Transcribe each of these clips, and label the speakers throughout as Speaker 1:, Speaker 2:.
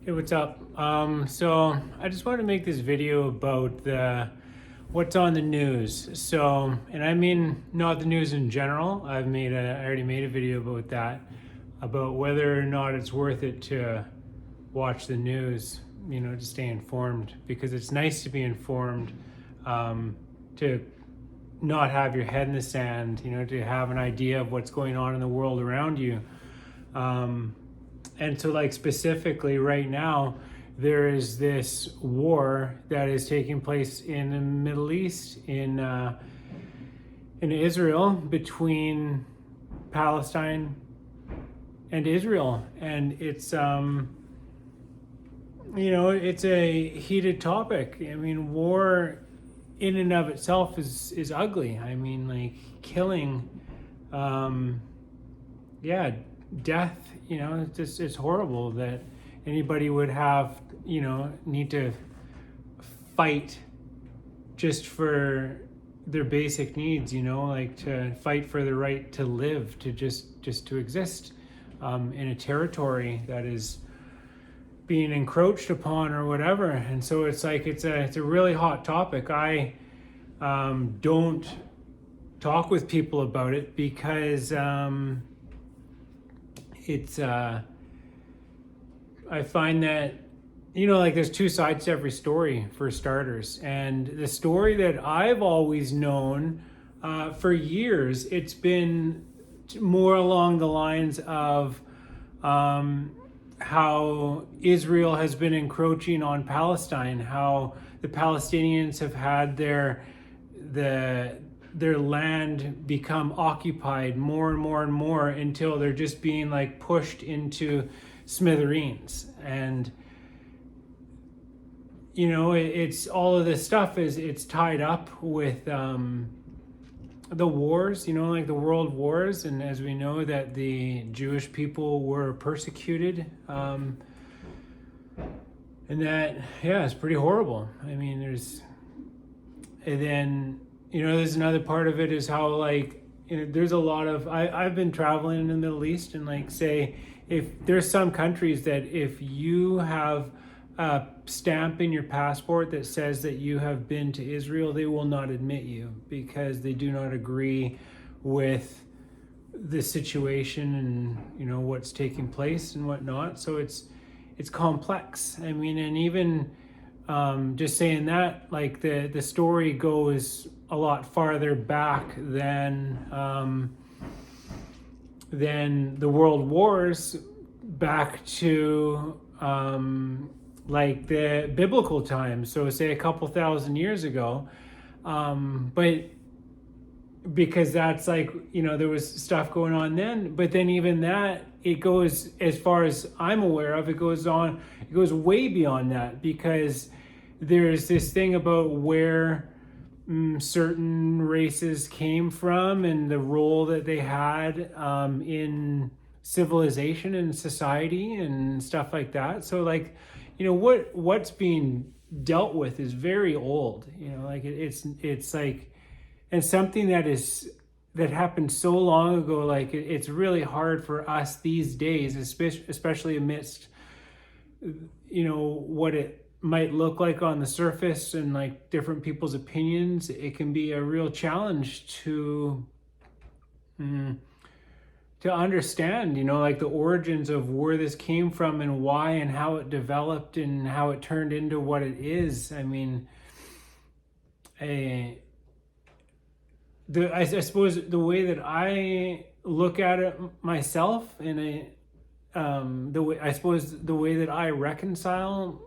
Speaker 1: Hey, what's up? So I just wanted to make this video about what's on the news. So, and I mean not the news in general. I already made a video about that, about whether or not it's worth it to watch the news, to stay informed, because it's nice to be informed, to not have your head in the sand, to have an idea of what's going on in the world around you. And so, like, specifically right now, there is this war that is taking place in the Middle East, in Israel, between Palestine and Israel. And it's, it's a heated topic. I mean, war in and of itself is ugly. I mean, like, killing, death, it's horrible that anybody would have, need to fight just for their basic needs, like to fight for the right to live, to just to exist in a territory that is being encroached upon or whatever. And so it's like, it's a really hot topic. I don't talk with people about it because it's I find that like there's two sides to every story, for starters. And the story that I've always known for years, it's been more along the lines of how Israel has been encroaching on Palestine, how the Palestinians have had their land become occupied more and more and more until they're just being like pushed into smithereens. And it's all of this stuff it's tied up with the wars, like the world wars. And as we know, that the Jewish people were persecuted, and that it's pretty horrible. I mean, there's another part of it is how, like, there's a lot of, I've been traveling in the Middle East, and like, say, if there's some countries that if you have a stamp in your passport that says that you have been to Israel, they will not admit you because they do not agree with the situation and what's taking place and whatnot. So it's complex. I mean, and even just saying that, like, the story goes a lot farther back than the world wars, back to like the biblical times. So say a couple thousand years ago, but because that's like, there was stuff going on then, but then even that, it goes, as far as I'm aware of, it goes way beyond that, because there's this thing about where certain races came from and the role that they had in civilization and society and stuff like that. So, like, what's being dealt with is very old. Like it's like, and something that happened so long ago. Like it's really hard for us these days, especially amidst what it might look like on the surface and like different people's opinions. It can be a real challenge to understand, like the origins of where this came from and why and how it developed and how it turned into what it is. I mean, I suppose the way that I look at it myself, and the way that I reconcile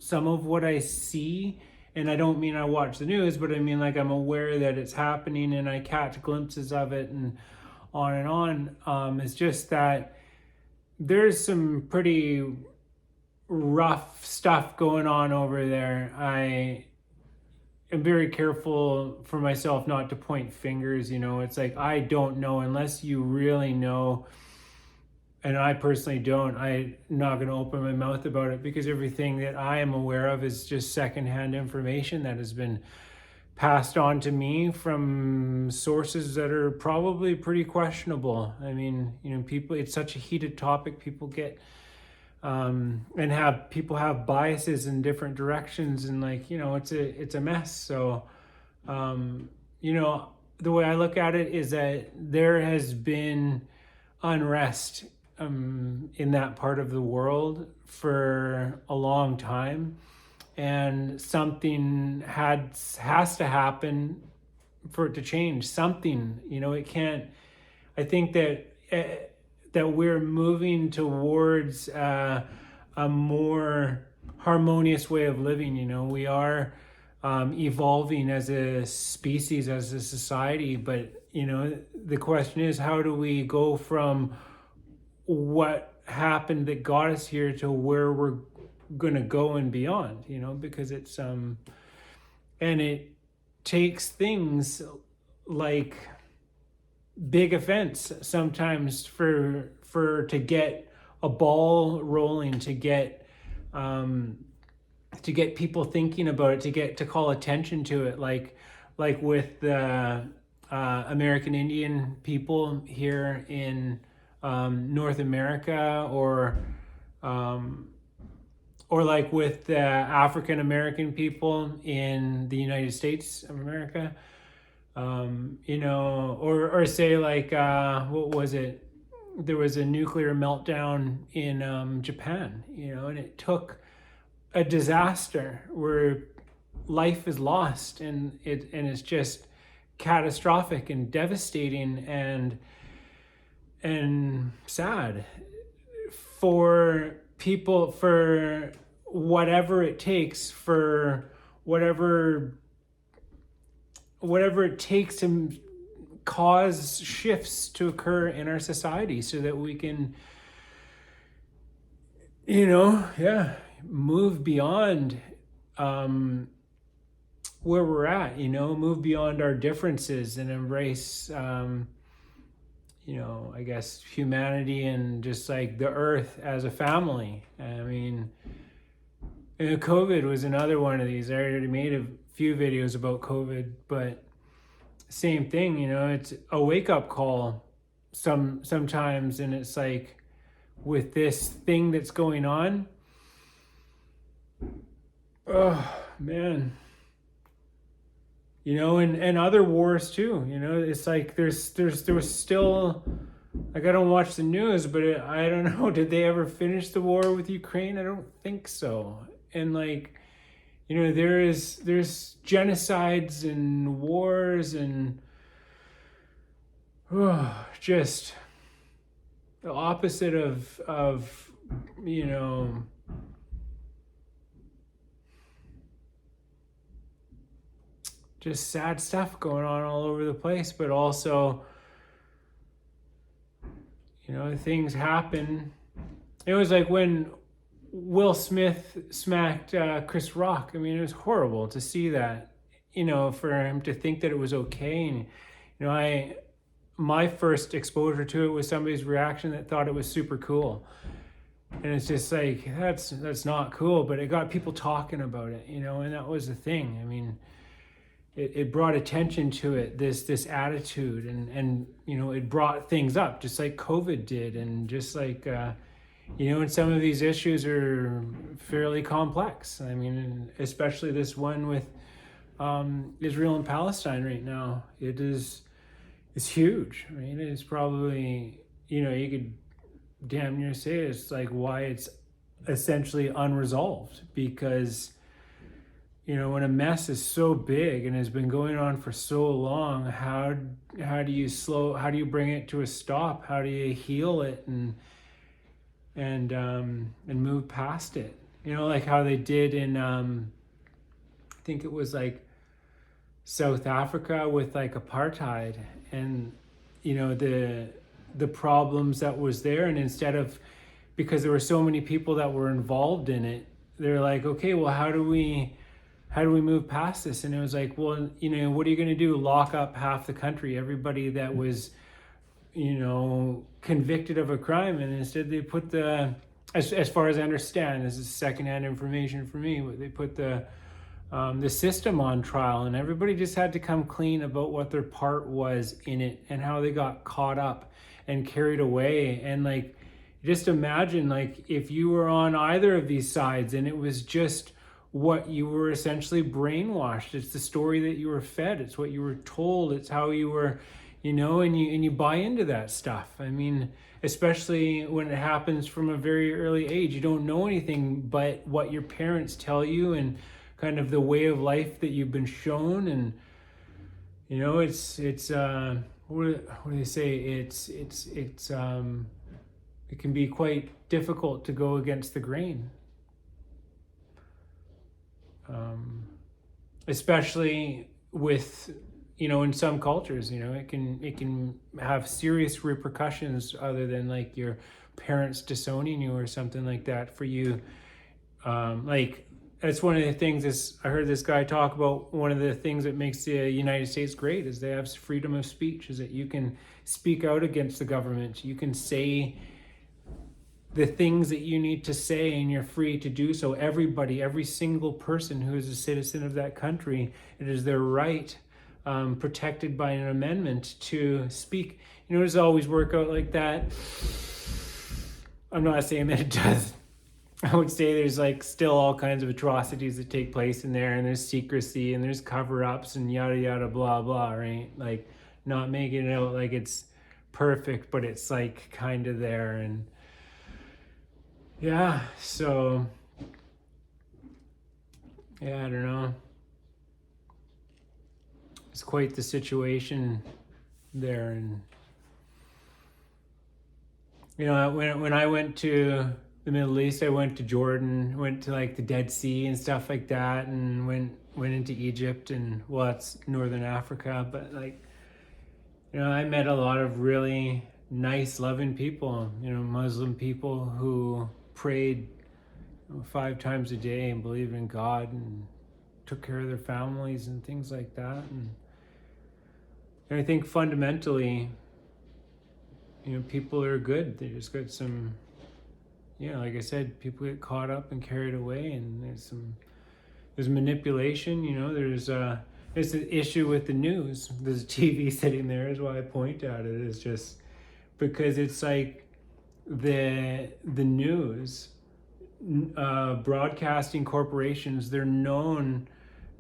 Speaker 1: some of what I see, and I don't mean I watch the news, but I mean, like, I'm aware that it's happening and I catch glimpses of it and on. It's just that there's some pretty rough stuff going on over there. I am very careful for myself not to point fingers. It's like, I don't know unless you really know. And I personally don't. I'm not going to open my mouth about it, because everything that I am aware of is just secondhand information that has been passed on to me from sources that are probably pretty questionable. I mean, people, it's such a heated topic. People get and have people have biases in different directions, and like, it's a mess. So you know, the way I look at it is that there has been unrest in that part of the world for a long time, and something has to happen for it to change. Something, it can't. I think that we're moving towards a more harmonious way of living. We are evolving as a species, as a society, but the question is, how do we go from what happened that got us here to where we're going to go and beyond? Because it's and it takes things like big events sometimes to get a ball rolling, to get people thinking about it, to call attention to it, like with the American Indian people here in North America, or like with the African American people in the United States of America. Or say like, what was it? There was a nuclear meltdown in Japan, and it took a disaster where life is lost, and it's just catastrophic and devastating and sad for people, for whatever it takes, for whatever it takes to cause shifts to occur in our society, so that we can, move beyond where we're at, move beyond our differences and embrace, I guess, humanity and just like the earth as a family. I mean, COVID was another one of these. I already made a few videos about COVID, but same thing, it's a wake-up call sometimes, and it's like, with this thing that's going on, oh man, and other wars too, it's like there was still, like, I don't watch the news, but I don't know, did they ever finish the war with Ukraine? I don't think so. And like, there's genocides and wars and just the opposite of just sad stuff going on all over the place. But also, things happen. It was like when Will Smith smacked Chris Rock. I mean, it was horrible to see that, for him to think that it was okay. And, my first exposure to it was somebody's reaction that thought it was super cool. And it's just like, that's not cool, but it got people talking about it, and that was the thing. I mean, it brought attention to it, this attitude, and it brought things up, just like COVID did, and just like, and some of these issues are fairly complex. I mean, especially this one with Israel and Palestine right now. It's huge. I mean, it's probably, you could damn near say it's like why it's essentially unresolved, because, when a mess is so big and has been going on for so long, how do you bring it to a stop? How do you heal it and move past it? Like how they did in, I think it was like South Africa with like apartheid, and the problems that was there, and instead of, because there were so many people that were involved in it, they're like, okay, well, how do we move past this? And it was like, well, what are you going to do? Lock up half the country, everybody that was, convicted of a crime? And instead they put as far as I understand, this is secondhand information for me, but they put the system on trial, and everybody just had to come clean about what their part was in it and how they got caught up and carried away. And like, Just imagine, like, if you were on either of these sides and it was just what you were essentially brainwashed. It's the story that you were fed. It's what you were told. It's how you were, and you buy into that stuff. I mean, especially when it happens from a very early age. You don't know anything but what your parents tell you and kind of the way of life that you've been shown. And it's what do they say? It can be quite difficult to go against the grain. Especially with, in some cultures, it can have serious repercussions other than like your parents disowning you or something like that for you. Like, that's one of the things I heard this guy talk about. One of the things that makes the United States great is they have freedom of speech, is that you can speak out against the government. You can say the things that you need to say, and you're free to do so. Everybody, every single person who is a citizen of that country, it is their right, protected by an amendment, to speak. It doesn't always work out like that. I'm not saying that it does. I would say there's like still all kinds of atrocities that take place in there, and there's secrecy, and there's cover-ups, and yada yada blah blah, right? Like, not making it out like it's perfect, but it's like kind of there. And yeah, so yeah, I don't know. It's quite the situation there. And when I went to the Middle East, I went to Jordan, went to like the Dead Sea and stuff like that, and went into Egypt, and well, that's Northern Africa. But like, I met a lot of really nice, loving people, Muslim people who prayed 5 times a day and believed in God and took care of their families and things like that. And I think fundamentally, people are good. They just got some, like I said, people get caught up and carried away, and there's manipulation. There's an issue with the news. There's a TV sitting there, is why I point at it. It's just because it's like the news, broadcasting corporations, they're known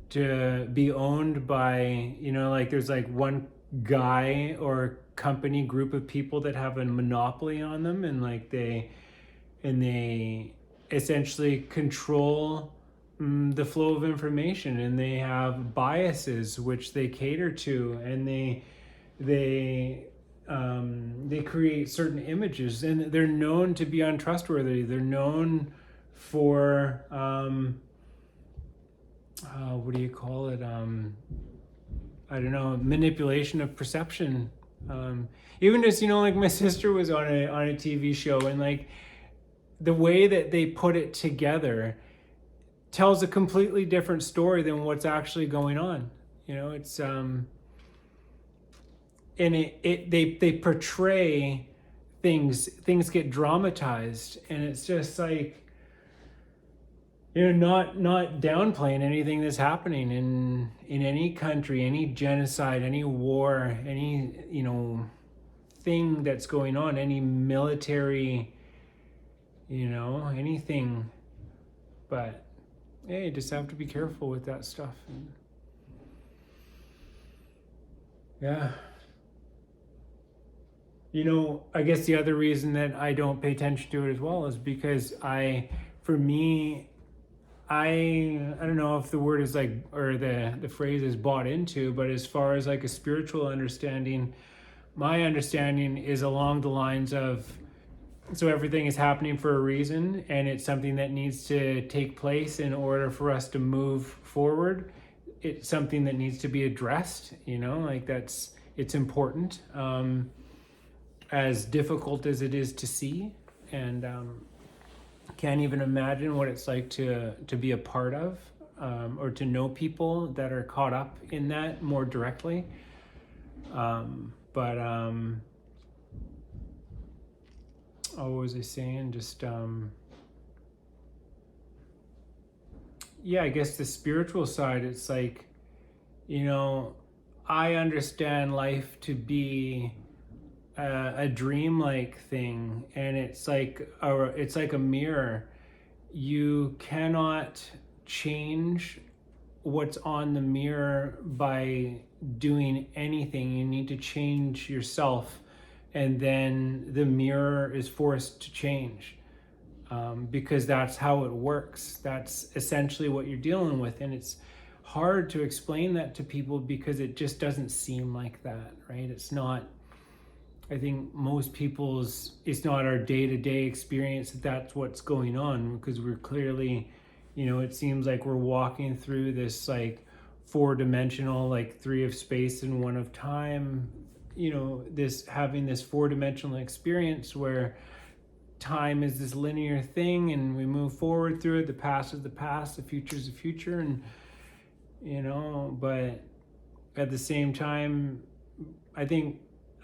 Speaker 1: to be owned by, like there's like one guy or company group of people that have a monopoly on them, and like they essentially control the flow of information, and they have biases which they cater to, and they create certain images, and they're known to be untrustworthy. They're known for what do you call it? I don't know, manipulation of perception. Even just, like my sister was on a TV show, and like the way that they put it together tells a completely different story than what's actually going on. It's and they portray things get dramatized, and it's just like, not downplaying anything that's happening in any country, any genocide, any war, any thing that's going on, any military, anything. But yeah, you just have to be careful with that stuff. And yeah. I guess the other reason that I don't pay attention to it as well is because for me, I don't know if the word is like, or the phrase is bought into, but as far as like a spiritual understanding, my understanding is along the lines of, so everything is happening for a reason, and it's something that needs to take place in order for us to move forward. It's something that needs to be addressed, like it's important, as difficult as it is to see, and can't even imagine what it's like to be a part of, or to know people that are caught up in that more directly. What was I saying? Just I guess the spiritual side, it's like, I understand life to be a dream-like thing, and it's like a mirror. You cannot change what's on the mirror by doing anything. You need to change yourself, and then the mirror is forced to change, because that's how it works. That's essentially what you're dealing with, and it's hard to explain that to people because it just doesn't seem like that, right? It's not. I think most people's, it's not our day-to-day experience that that's what's going on, because we're clearly, it seems like we're walking through this like four-dimensional, like three of space and one of time, this having this four-dimensional experience where time is this linear thing and we move forward through it. The past is the past, the future is the future, and but at the same time,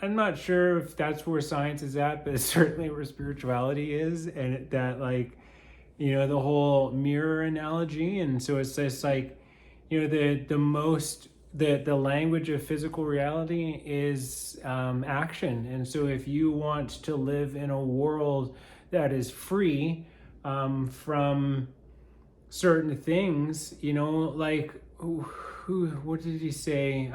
Speaker 1: I'm not sure if that's where science is at, but it's certainly where spirituality is, and that like, the whole mirror analogy. And so it's just like, the language of physical reality is action. And so if you want to live in a world that is free from certain things, like what did he say?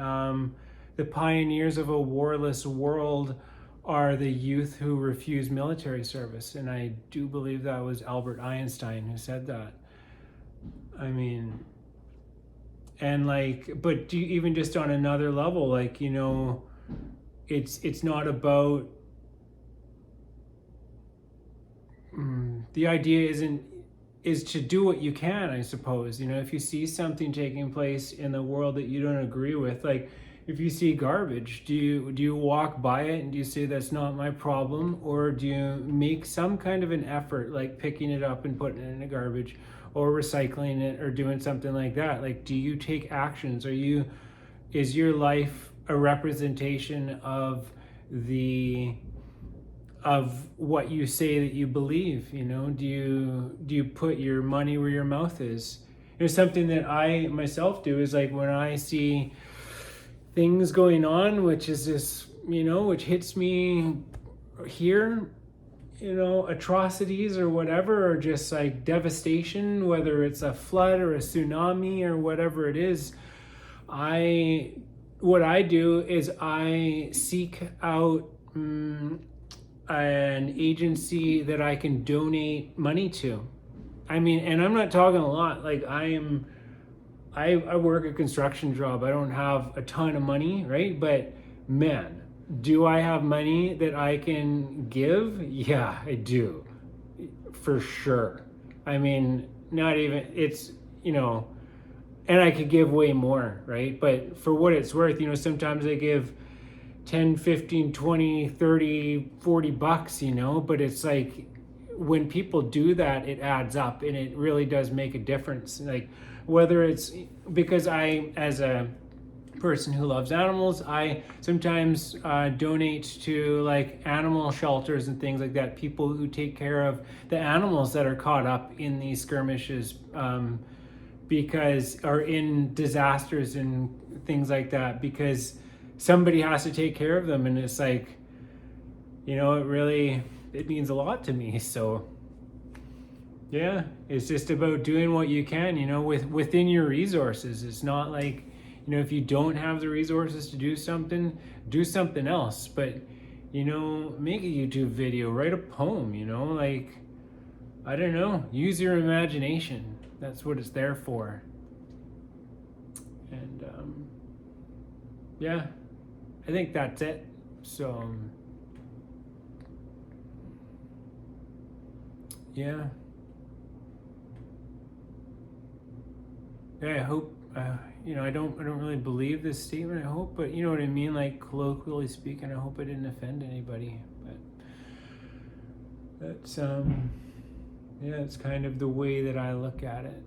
Speaker 1: The pioneers of a warless world are the youth who refuse military service. And I do believe that was Albert Einstein who said that. I mean, and like, but do you, even just on another level, like, it's not about, the idea is to do what you can, I suppose. If you see something taking place in the world that you don't agree with, like, if you see garbage, do you walk by it and do you say that's not my problem, or do you make some kind of an effort, like picking it up and putting it in the garbage, or recycling it, or doing something like that? Like, do you take actions? Is your life a representation of what you say that you believe? Do you put your money where your mouth is? Something that I myself do is, like, when I see things going on, which is this, which hits me here, atrocities or whatever, or just like devastation, whether it's a flood or a tsunami or whatever it is, what I do is I seek out an agency that I can donate money to. I mean, and I'm not talking a lot. Like, I work a construction job. I don't have a ton of money, right? But man, do I have money that I can give? Yeah, I do, for sure. I mean, not even, it's, and I could give way more, right? But for what it's worth, sometimes I give 10, 15, 20, 30, 40 bucks, but it's like, when people do that, it adds up, and it really does make a difference. Like, whether it's because I, as a person who loves animals, I sometimes donate to like animal shelters and things like that, people who take care of the animals that are caught up in these skirmishes, or in disasters and things like that, because somebody has to take care of them. And it's like, it means a lot to me. So yeah, it's just about doing what you can, within your resources. It's not like, if you don't have the resources to do something else. But, make a YouTube video, write a poem, like, I don't know, use your imagination. That's what it's there for. And, yeah, I think that's it. So, yeah. Yeah, I hope, I don't really believe this statement, I hope, but you know what I mean? Like, colloquially speaking, I hope I didn't offend anybody. But that's, yeah, it's kind of the way that I look at it.